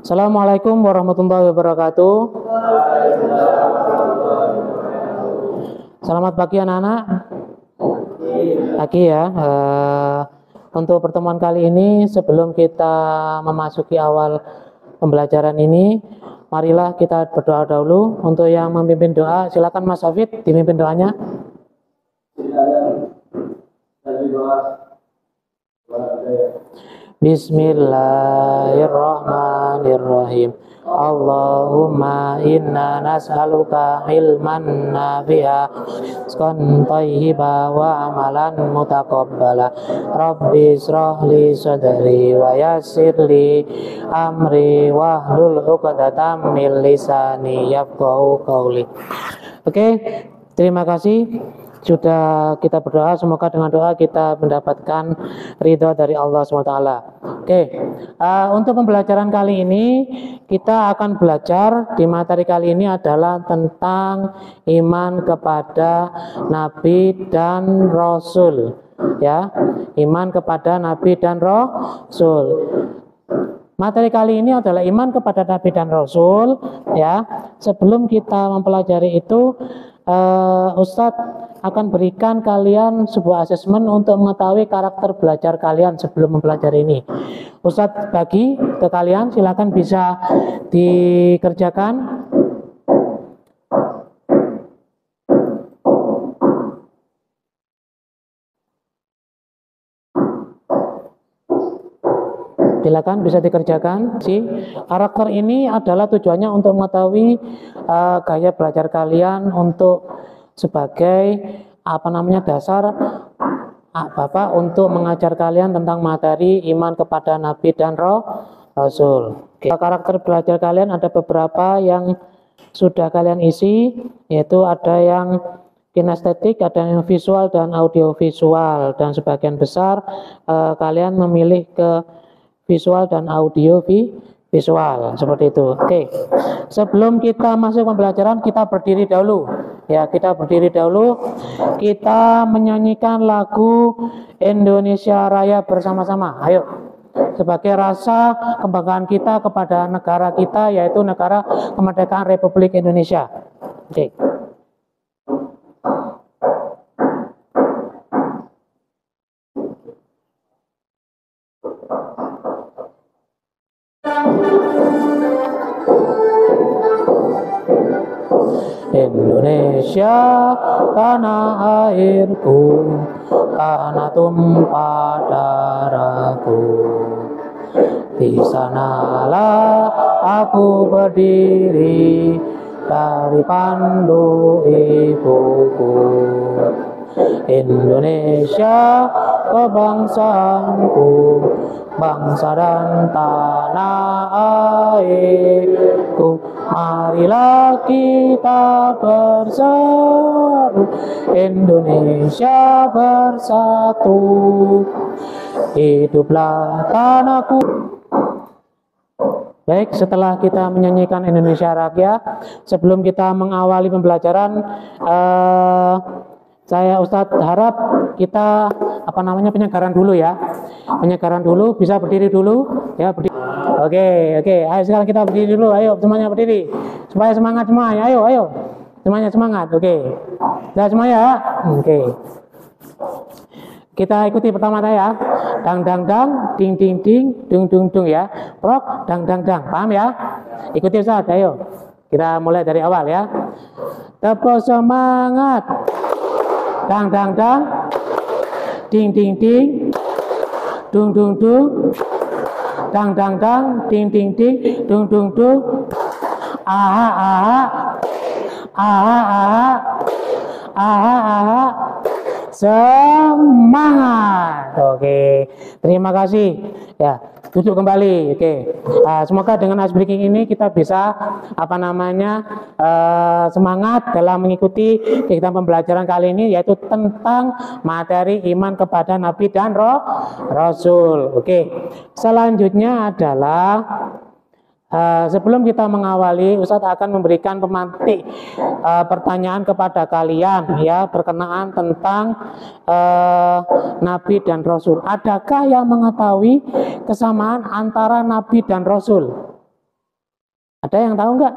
Assalamualaikum warahmatullahi wabarakatuh. Selamat pagi anak-anak. Pagi ya. Untuk pertemuan kali ini, sebelum kita memasuki awal pembelajaran ini, marilah kita berdoa dahulu. Untuk yang memimpin doa, silakan Mas Hafid dipimpin doanya. Bismillahirrahmanirrahim. Allahumma inna nas'aluka ilman nafi'a, rizqan thayyiba wa amalan mutaqabbala. Rabbi israh li sadri wa yassir li amri wahlul 'uqdatam min lisani yafqahu qawli. Oke, terima kasih sudah kita berdoa. Semoga dengan doa kita mendapatkan ridho dari Allah SWT. Oke, untuk pembelajaran kali ini kita akan belajar di materi kali ini adalah tentang iman kepada Nabi dan Rasul. Ya, iman kepada Nabi dan Rasul. Materi kali ini adalah iman kepada Nabi dan Rasul. Ya, sebelum kita mempelajari itu, Ustadz akan berikan kalian sebuah asesmen untuk mengetahui karakter belajar kalian sebelum mempelajari ini. Ustadz bagi ke kalian, silakan bisa dikerjakan. Silakan bisa dikerjakan. Karakter ini adalah tujuannya untuk mengetahui gaya belajar kalian untuk sebagai dasar Bapak untuk mengajar kalian tentang materi iman kepada Nabi dan Rasul. Karakter belajar kalian ada beberapa yang sudah kalian isi, yaitu ada yang kinestetik, ada yang visual dan audiovisual, dan sebagian besar kalian memilih ke visual dan audio visual seperti itu. Oke, sebelum kita masuk pembelajaran, kita berdiri dahulu. Ya, kita berdiri dahulu. Kita menyanyikan lagu Indonesia Raya bersama-sama. Ayo, sebagai rasa kebanggaan kita kepada negara kita, yaitu negara kemerdekaan Republik Indonesia. Oke. Indonesia tanah airku, tanah tumpah darahku. Di sanalah aku berdiri dari pandu ibuku. Indonesia kebangsaanku, bangsa dan tanah airku. Marilah kita bersatu, Indonesia bersatu. Hiduplah tanahku. Baik, setelah kita menyanyikan Indonesia Raya, sebelum kita mengawali pembelajaran, saya Ustadz harap kita penyegaran dulu ya. Penyegaran dulu, bisa berdiri dulu ya, berdiri. Oke, ayo sekarang kita berdiri dulu. Ayo semuanya berdiri. Supaya semangat semuanya. Ayo. Semuanya semangat. Oke. Sudah semuanya? Oke. Kita ikuti pertama ya. Dang dang dang, ding ding ding, dung dung dung ya. Prok, dang dang dang. Paham ya? Ikuti Ustadz, ayo. Kita mulai dari awal ya. Tepuk semangat. Dang dang dang, ding ding ding, dung dung dung, dang dang dang, ding ding ding, dung dung dung. Aha aha, aha aha, aha aha. Semangat. Oke, terima kasih ya. Duduk kembali. Oke. Semoga dengan ice breaking ini kita bisa semangat dalam mengikuti kegiatan pembelajaran kali ini, yaitu tentang materi iman kepada Nabi dan Rasul. Oke. Selanjutnya adalah sebelum kita mengawali, Ustadz akan memberikan pemantik pertanyaan kepada kalian ya, berkenaan tentang Nabi dan Rasul. Adakah yang mengetahui kesamaan antara Nabi dan Rasul? Ada yang tahu nggak?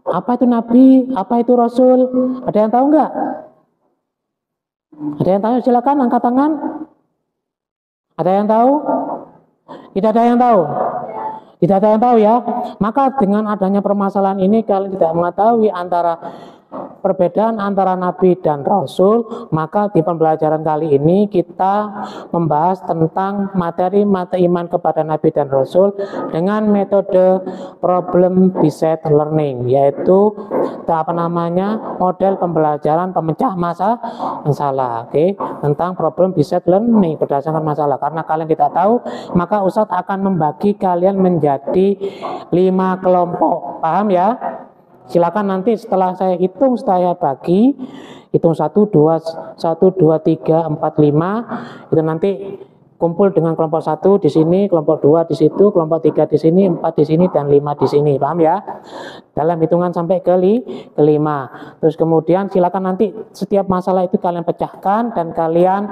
Apa itu nabi? Apa itu rasul? Ada yang tahu nggak? Ada yang tahu? Silakan angkat tangan. Ada yang tahu? Tidak ada yang tahu. Tidak ada yang tahu ya. Maka dengan adanya permasalahan ini kalian tidak mengetahui antara perbedaan antara nabi dan rasul, maka di pembelajaran kali ini kita membahas tentang materi iman kepada nabi dan rasul dengan metode problem based learning, yaitu model pembelajaran pemecah masalah. Tentang problem based learning berdasarkan masalah. Karena kalian tidak tahu, maka Ustadz akan membagi kalian menjadi 5 kelompok. Paham ya? Silakan nanti setelah saya hitung, saya bagi, hitung 1, 2, 1, 2, 3, 4, 5, itu nanti kumpul dengan kelompok 1 di sini, kelompok 2 di situ, kelompok 3 di sini, 4 di sini, dan 5 di sini. Paham ya? Dalam hitungan sampai ke 5. Terus kemudian silakan nanti setiap masalah itu kalian pecahkan dan kalian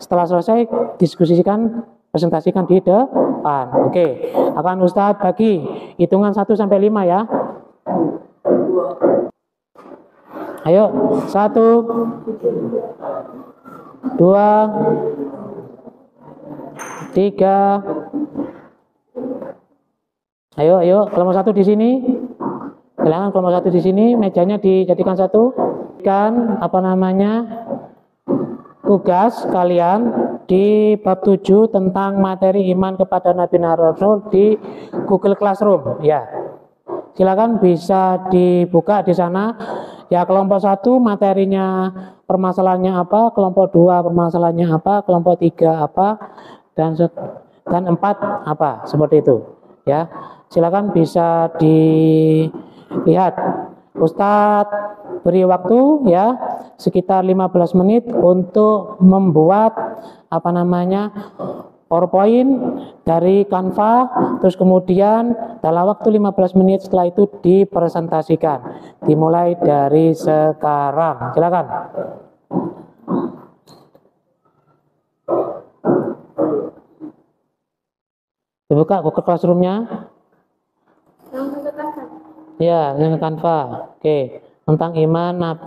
setelah selesai diskusikan, presentasikan di depan. Oke, akan Ustadz bagi hitungan 1 sampai 5 ya. Ayo, 1, 2, 3. Ayo, kelompok 1 di sini. Silakan kelompok 1 di sini, mejanya dijadikan 1. Kan tugas kalian di bab 7 tentang materi iman kepada Nabi dan Rasul di Google Classroom ya. Silakan bisa dibuka di sana. Ya, kelompok 1 materinya permasalahannya apa, kelompok 2 permasalahannya apa, kelompok 3 apa, dan 4 apa, seperti itu. Ya, silakan bisa dilihat. Ustadz beri waktu ya sekitar 15 menit untuk membuat PowerPoint dari Canva, terus kemudian dalam waktu 15 menit setelah itu dipresentasikan. Dimulai dari sekarang. Silakan. Dibuka Google Classroom-nya. Ya, yang Canva. Oke, tentang iman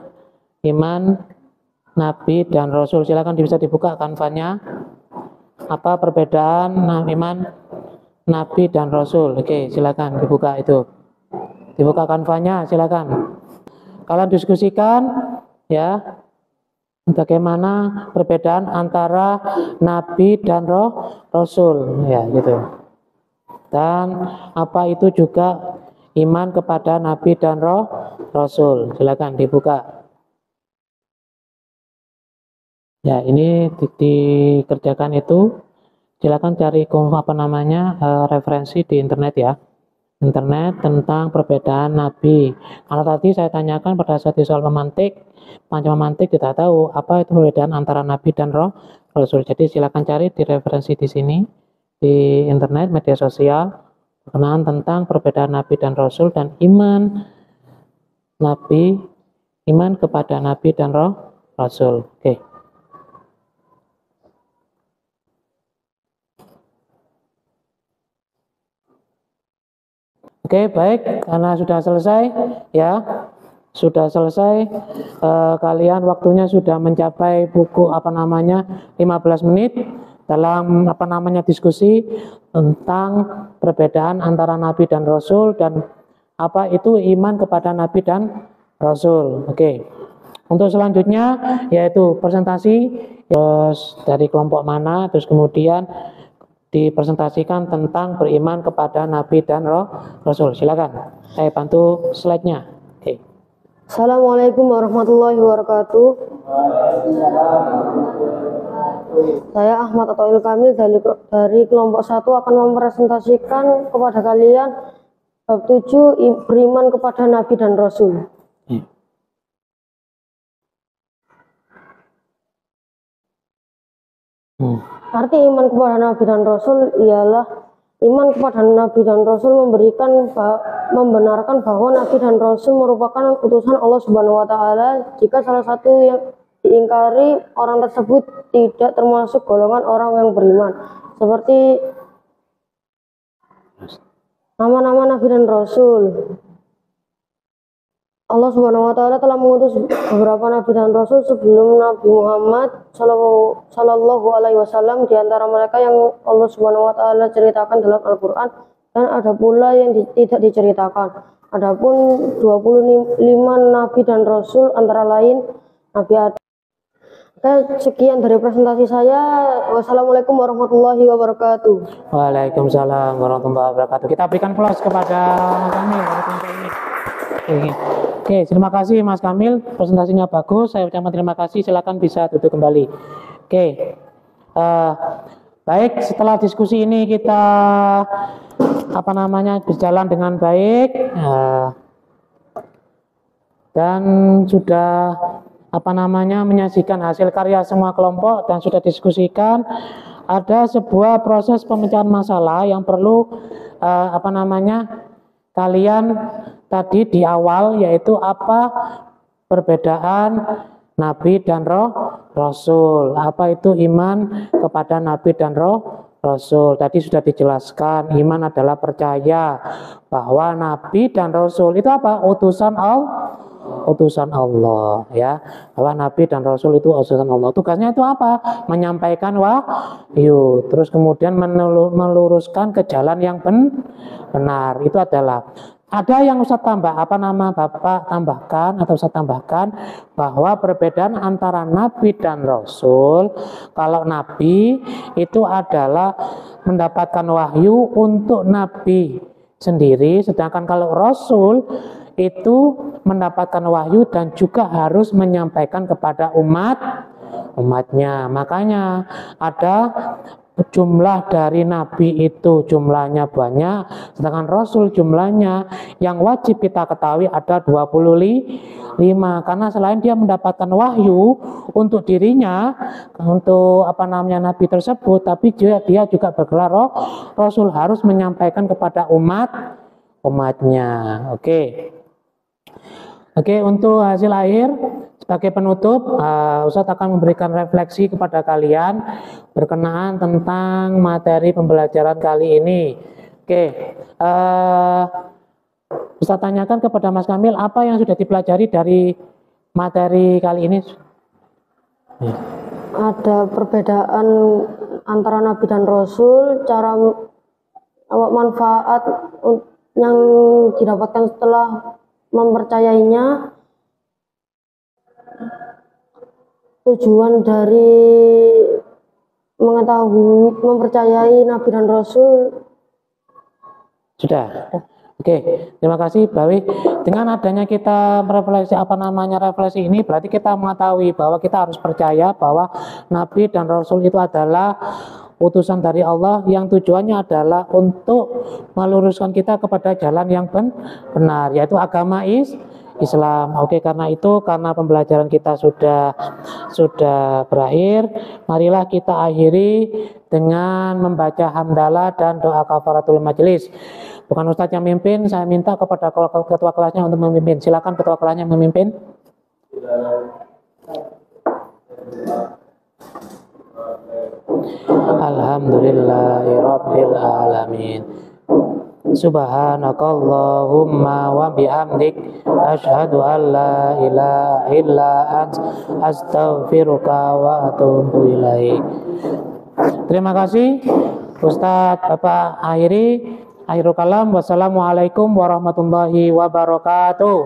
Nabi dan Rasul. Silakan bisa dibuka Canva-nya. Apa perbedaan iman Nabi dan Rasul? Oke, silakan dibuka itu. Dibuka Canva-nya, silakan. Kalian diskusikan ya bagaimana perbedaan antara Nabi dan Rasul ya gitu. Dan apa itu juga iman kepada Nabi dan Rasul. Silakan dibuka. Ya, ini dikerjakan itu. Silakan cari referensi di internet ya. Internet tentang perbedaan Nabi. Karena tadi saya tanyakan pada saat di soal pemantik tidak tahu apa itu perbedaan antara Nabi dan Rasul. Jadi silakan cari di referensi di sini di internet, media sosial, berkenaan tentang perbedaan Nabi dan Rasul dan iman kepada Nabi dan Rasul. Oke. Oke, baik, karena sudah selesai ya, kalian waktunya sudah mencapai 15 menit dalam diskusi tentang perbedaan antara Nabi dan Rasul dan apa itu iman kepada Nabi dan Rasul. Oke. Untuk selanjutnya yaitu presentasi dari kelompok mana, terus kemudian dipresentasikan tentang beriman kepada Nabi dan Rasul. Silakan, saya bantu slide-nya. Oke. Assalamualaikum warahmatullahi wabarakatuh. Saya Ahmad Atoil Kamil dari kelompok 1 akan mempresentasikan kepada kalian bab 7 beriman kepada Nabi dan Rasul. Arti iman kepada Nabi dan Rasul ialah iman kepada Nabi dan Rasul membenarkan bahwa Nabi dan Rasul merupakan utusan Allah Subhanahu wa taala. Jika salah satu yang diingkari, orang tersebut tidak termasuk golongan orang yang beriman. Seperti nama-nama Nabi dan Rasul. Allah Subhanahu wa taala telah mengutus beberapa nabi dan rasul sebelum Nabi Muhammad sallallahu alaihi wasallam, di antara mereka yang Allah Subhanahu wa taala ceritakan dalam Al-Qur'an dan ada pula yang tidak diceritakan. Adapun 25 nabi dan rasul antara lain Nabi Adam. Oke, sekian dari presentasi saya. Wassalamualaikum warahmatullahi wabarakatuh. Waalaikumsalam warahmatullahi wabarakatuh. Kita berikan plus kepada Mas Kamil. Oke, terima kasih Mas Kamil, presentasinya bagus. Saya ucapkan terima kasih. Silakan bisa duduk kembali. Oke, baik. Setelah diskusi ini kita berjalan dengan baik dan sudah menyajikan hasil karya semua kelompok dan sudah diskusikan. Ada sebuah proses pemecahan masalah yang perlu kalian tadi di awal, yaitu apa perbedaan Nabi dan Rasul, apa itu iman kepada Nabi dan Rasul. Tadi sudah dijelaskan, iman adalah percaya bahwa Nabi dan Rasul itu apa? Utusan Allah, ya, bahwa Nabi dan Rasul itu utusan Allah. Tugasnya itu apa? Menyampaikan wahyu, terus kemudian meluruskan ke jalan yang benar. Itu adalah, ada yang Ustaz Bapak tambahkan atau Ustaz tambahkan bahwa perbedaan antara Nabi dan Rasul, kalau Nabi itu adalah mendapatkan wahyu untuk Nabi sendiri, sedangkan kalau Rasul itu mendapatkan wahyu dan juga harus menyampaikan kepada umatnya. Makanya ada jumlah dari Nabi itu jumlahnya banyak, sedangkan Rasul jumlahnya yang wajib kita ketahui ada 25, karena selain dia mendapatkan wahyu untuk dirinya, untuk Nabi tersebut, tapi dia juga bergelar Rasul, harus menyampaikan kepada umatnya. Oke, untuk hasil akhir sebagai penutup, Ustadz akan memberikan refleksi kepada kalian berkenaan tentang materi pembelajaran kali ini. Ustadz tanyakan kepada Mas Kamil, apa yang sudah dipelajari dari materi kali ini? Ada perbedaan antara Nabi dan Rasul, cara manfaat yang didapatkan setelah mempercayainya, tujuan dari mengetahui mempercayai Nabi dan Rasul. Sudah. Oke, terima kasih Bawi. Dengan adanya kita refleksi ini, berarti kita mengetahui bahwa kita harus percaya bahwa Nabi dan Rasul itu adalah utusan dari Allah yang tujuannya adalah untuk meluruskan kita kepada jalan yang benar, yaitu agama Islam. Karena itu, karena pembelajaran kita sudah berakhir, marilah kita akhiri dengan membaca hamdalah dan doa kafaratul majelis. Bukan Ustadz yang memimpin, saya minta kepada ketua kelasnya untuk memimpin. Silakan ketua kelasnya memimpin. Alhamdulillahirabbil alamin. Subhanakallahumma wa bihamdik asyhadu an la ilaha illa anta astaghfiruka wa atubu ilaik. Terima kasih Ustadz Bapak akhirul kalam. Wassalamualaikum warahmatullahi wabarakatuh.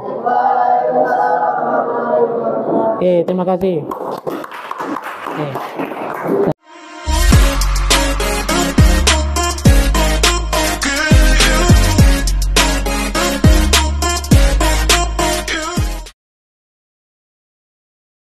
Terima kasih.